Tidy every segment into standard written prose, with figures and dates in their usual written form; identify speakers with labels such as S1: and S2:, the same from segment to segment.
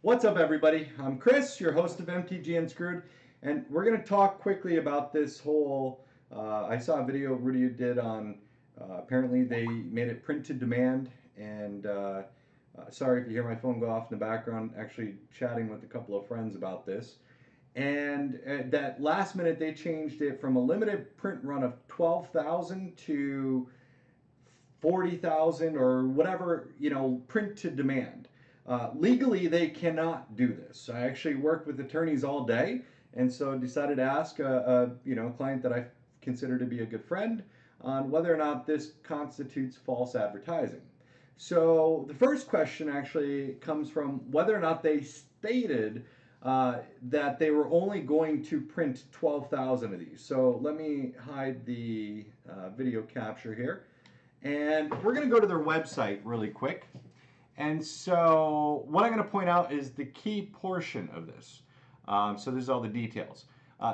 S1: What's up, everybody? I'm Chris, your host of MTG Unscrewed, and we're going to talk quickly about this whole. I saw a video Rudy did on. Apparently, they made it print to demand, and sorry if you hear my phone go off in the background. Actually, chatting with a couple of friends about this, and that last minute they changed it from a limited print run of 12,000 to 40,000 or whatever, print to demand. Legally, they cannot do this. I actually worked with attorneys all day, and so decided to ask a client that I consider to be a good friend on whether or not this constitutes false advertising. So the first question actually comes from whether or not they stated that they were only going to print 12,000 of these. So let me hide the video capture here. And we're going to go to their website really quick. And so what I'm going to point out is the key portion of this. So this is all the details.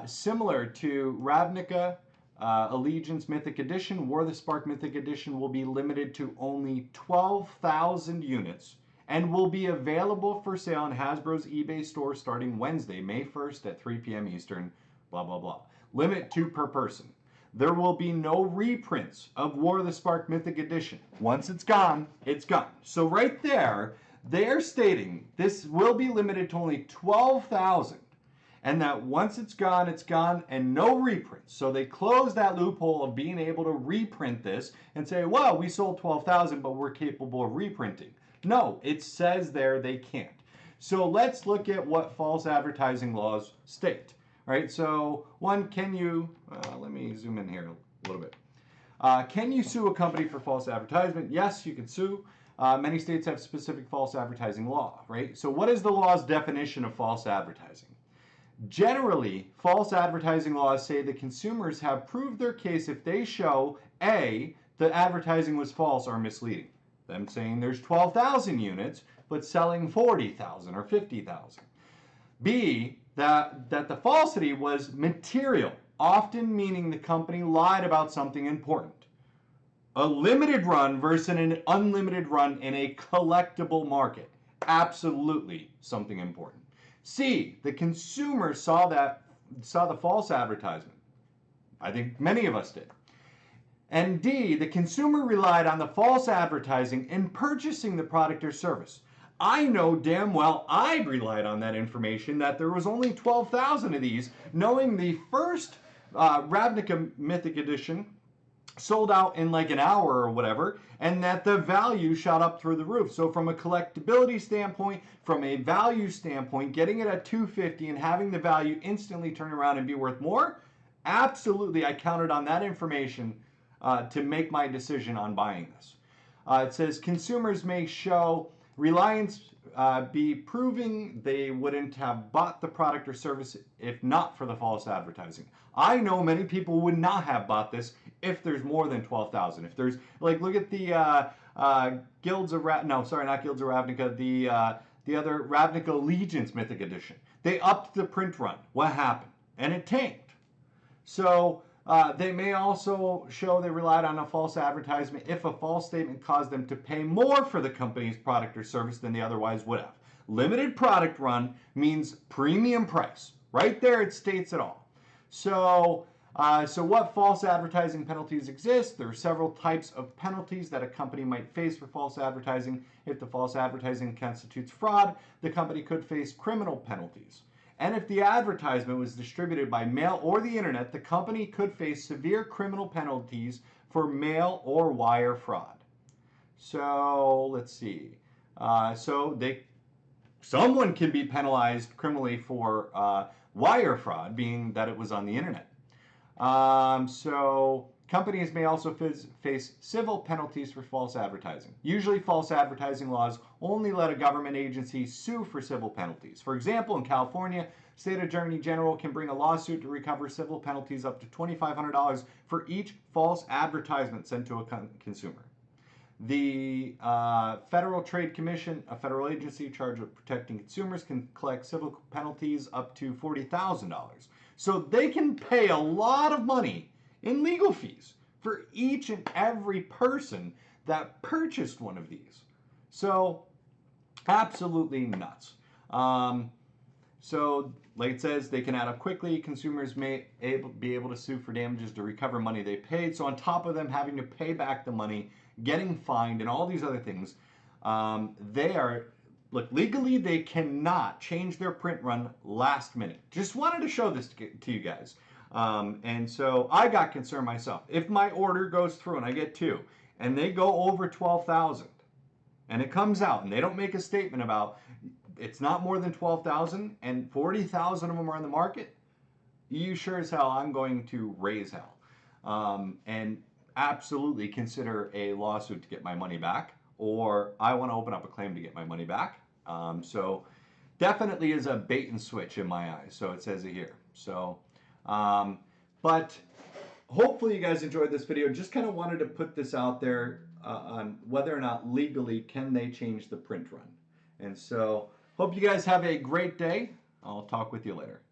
S1: Similar to Ravnica, Allegiance Mythic Edition, War of the Spark Mythic Edition will be limited to only 12,000 units and will be available for sale on Hasbro's eBay store starting Wednesday, May 1st at 3 p.m. Eastern, blah, blah, blah. Limit 2 per person. There will be no reprints of War of the Spark Mythic Edition. Once it's gone, it's gone. So right there, they're stating this will be limited to only 12,000, and that once it's gone, and no reprints. So they close that loophole of being able to reprint this and say, well, we sold 12,000, but we're capable of reprinting. No, it says there they can't. So let's look at what false advertising laws state. Right, so one, can you, let me zoom in here a little bit. Can you sue a company for false advertisement? Yes, you can sue. Many states have specific false advertising law, right? So what is the law's definition of false advertising? Generally, false advertising laws say that consumers have proved their case if they show A, the advertising was false or misleading. Them saying there's 12,000 units, but selling 40,000 or 50,000. B, that the falsity was material, often meaning the company lied about something important. A limited run versus an unlimited run in a collectible market. Absolutely something important. C, the consumer saw the false advertisement. I think many of us did. And D, the consumer relied on the false advertising in purchasing the product or service. I know damn well I relied on that information that there was only 12,000 of these, knowing the first Ravnica Mythic Edition sold out in like an hour or whatever, and that the value shot up through the roof. So from a collectability standpoint, from a value standpoint, getting it at $250 and having the value instantly turn around and be worth more, absolutely I counted on that information to make my decision on buying this. It says consumers may show reliance be proving they wouldn't have bought the product or service if not for the false advertising. I know many people would not have bought this if there's more than 12,000. If there's, like, look at the Guilds of not Guilds of Ravnica, the other Ravnica Allegiance Mythic Edition. They upped the print run. What happened? And it tanked. So they may also show they relied on a false advertisement if a false statement caused them to pay more for the company's product or service than they otherwise would have. Limited product run means premium price. Right there it states it all. So what false advertising penalties exist? There are several types of penalties that a company might face for false advertising. If the false advertising constitutes fraud, the company could face criminal penalties. And if the advertisement was distributed by mail or the internet, the company could face severe criminal penalties for mail or wire fraud. So let's see. Someone can be penalized criminally for wire fraud, being that it was on the internet. So companies may also face civil penalties for false advertising. Usually false advertising laws only let a government agency sue for civil penalties. For example, in California, State Attorney General can bring a lawsuit to recover civil penalties up to $2,500 for each false advertisement sent to a consumer. The Federal Trade Commission, a federal agency charged with protecting consumers, can collect civil penalties up to $40,000. So they can pay a lot of money in legal fees for each and every person that purchased one of these. So absolutely nuts. So, like it says, they can add up quickly. Consumers may be able to sue for damages to recover money they paid. So, on top of them having to pay back the money, getting fined, and all these other things, they are, look, legally they cannot change their print run last minute. Just wanted to show this to you guys. And so I got concerned myself. If my order goes through and I get two, and they go over 12,000, and it comes out, and they don't make a statement about it's not more than 12,000 and 40,000 of them are in the market, you sure as hell I'm going to raise hell, and absolutely consider a lawsuit to get my money back, or I want to open up a claim to get my money back. So definitely is a bait and switch in my eyes. So it says it here. So, but hopefully you guys enjoyed this video. Just kind of wanted to put this out there on whether or not legally can they change the print run. And so hope you guys have a great day. I'll talk with you later.